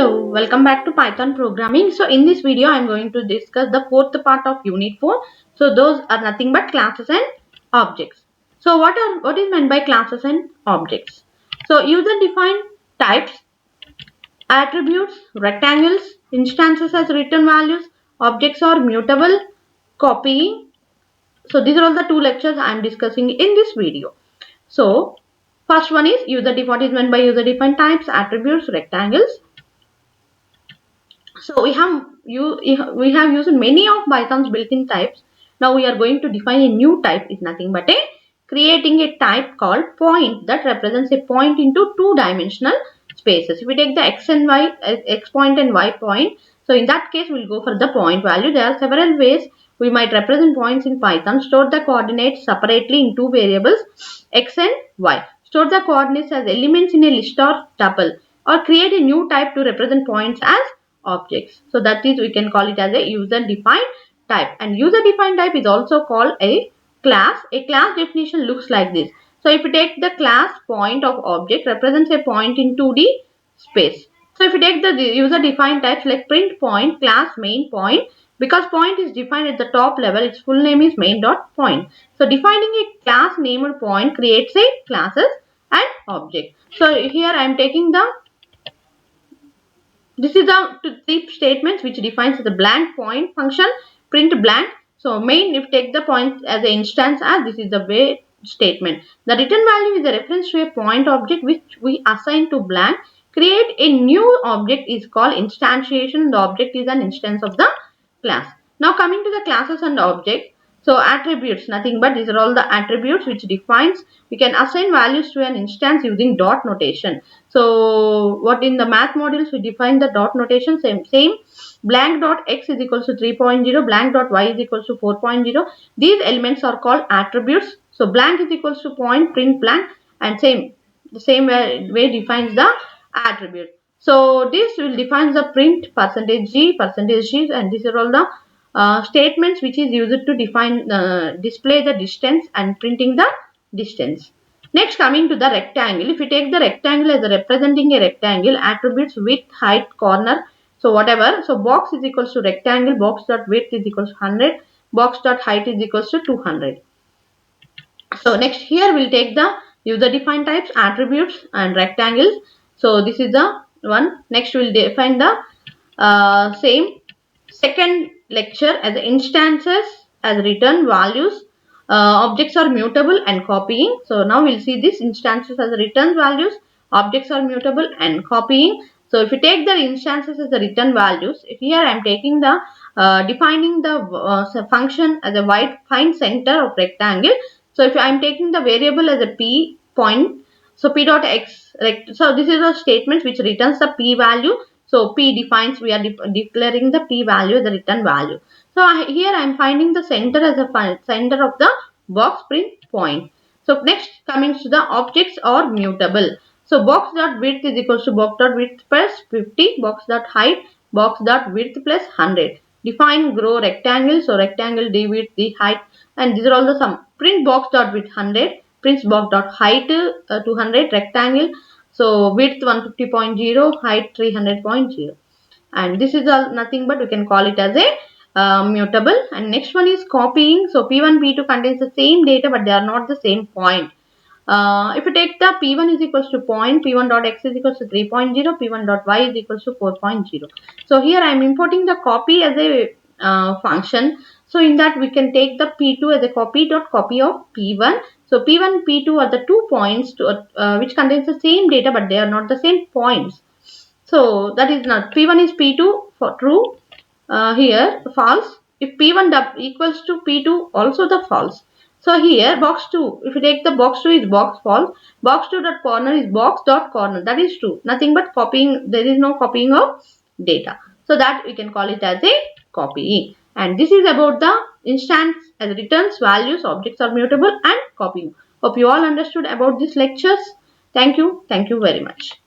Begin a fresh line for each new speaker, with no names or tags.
Hello, welcome back to Python programming. So in this video I am going to discuss the fourth part of unit 4. So those are nothing but classes and objects. So what is meant by classes and objects? So user defined types, attributes, rectangles, instances as return values, objects are mutable, copying. So these are all the two lectures I am discussing in this video. So first one is what is meant by user defined types, attributes, rectangles. So we have used many of Python's built-in types. Now we are going to define a new type. Is nothing but creating a type called point that represents a point into two-dimensional spaces. If we take the x point and y point, so in that case we'll go for the point value. There are several ways we might represent points in Python. Store the coordinates separately in two variables x and y. Store the coordinates as elements in a list or tuple, or create a new type to represent points as objects. So that is, we can call it as a user defined type, and user defined type is also called a class. A class definition looks like this. So if you take the class, point of object represents a point in 2D space. So if you take the user defined types like print point, class main point, because point is defined at the top level, its full name is main.point. So defining a class named point creates a classes and object. So here I am taking this is the three statements which defines the blank point function, print blank. So main, if take the point as an instance, as this is the way statement. The return value is a reference to a point object which we assign to blank. Create a new object is called instantiation. The object is an instance of the class. Now coming to the classes and objects. So attributes, nothing but these are all the attributes which defines. We can assign values to an instance using dot notation. So what in the math modules we define the dot notation same blank dot x is equals to 3.0, blank dot y is equals to 4.0. These elements are called attributes. So blank is equals to point, print blank, and the same way defines the attribute. So this will define the print %g, %g, and these are all the statements which is used to define display the distance and printing the distance. Next, coming to the rectangle. If we take the rectangle as representing a rectangle, attributes width, height, corner, so whatever. So box is equals to rectangle, box dot width is equals to 100, box dot height is equals to 200. So next, here we'll take the user defined types, attributes and rectangles. So this is the one. Next we'll define the same second lecture as instances as return values. Objects are mutable and copying. So now we'll see this instances as return values, objects are mutable and copying. So if you take the instances as the return values, here I am taking the defining the function as a find center of rectangle. So if I am taking the variable as a p point, so p dot x, so this is a statement which returns the p value. So p defines, we are declaring the p value as the return value. So here I am finding the center as a center of the box print point. So next, coming to the objects are mutable. So box dot width is equals to box dot width plus 50, box dot height, box dot width plus 100. Define grow rectangle, so rectangle d width, d height, and these are all the sum. Print box dot width 100, print box dot height 200, rectangle, so width 150.0, height 300.0, and this is nothing but we can call it as a mutable. And next one is copying. So p1 p2 contains the same data but they are not the same point. If you take the p1 is equals to point, p1 dot x is equals to 3.0, p1 dot y is equals to 4.0. So here I am importing the copy as a function. So in that we can take the p2 as a copy of p1. So p1 p2 are the 2 points which contains the same data but they are not the same points. So that is not, p1 is p2 for true, here false. If p1 equals to p2 also the false. So here box 2, if you take the box 2 is box false, box 2 dot corner is box dot corner, that is true. Nothing but copying, there is no copying of data. So that we can call it as a copying. And this is about the instance as returns, values, objects are mutable and copying. Hope you all understood about these lectures. Thank you very much.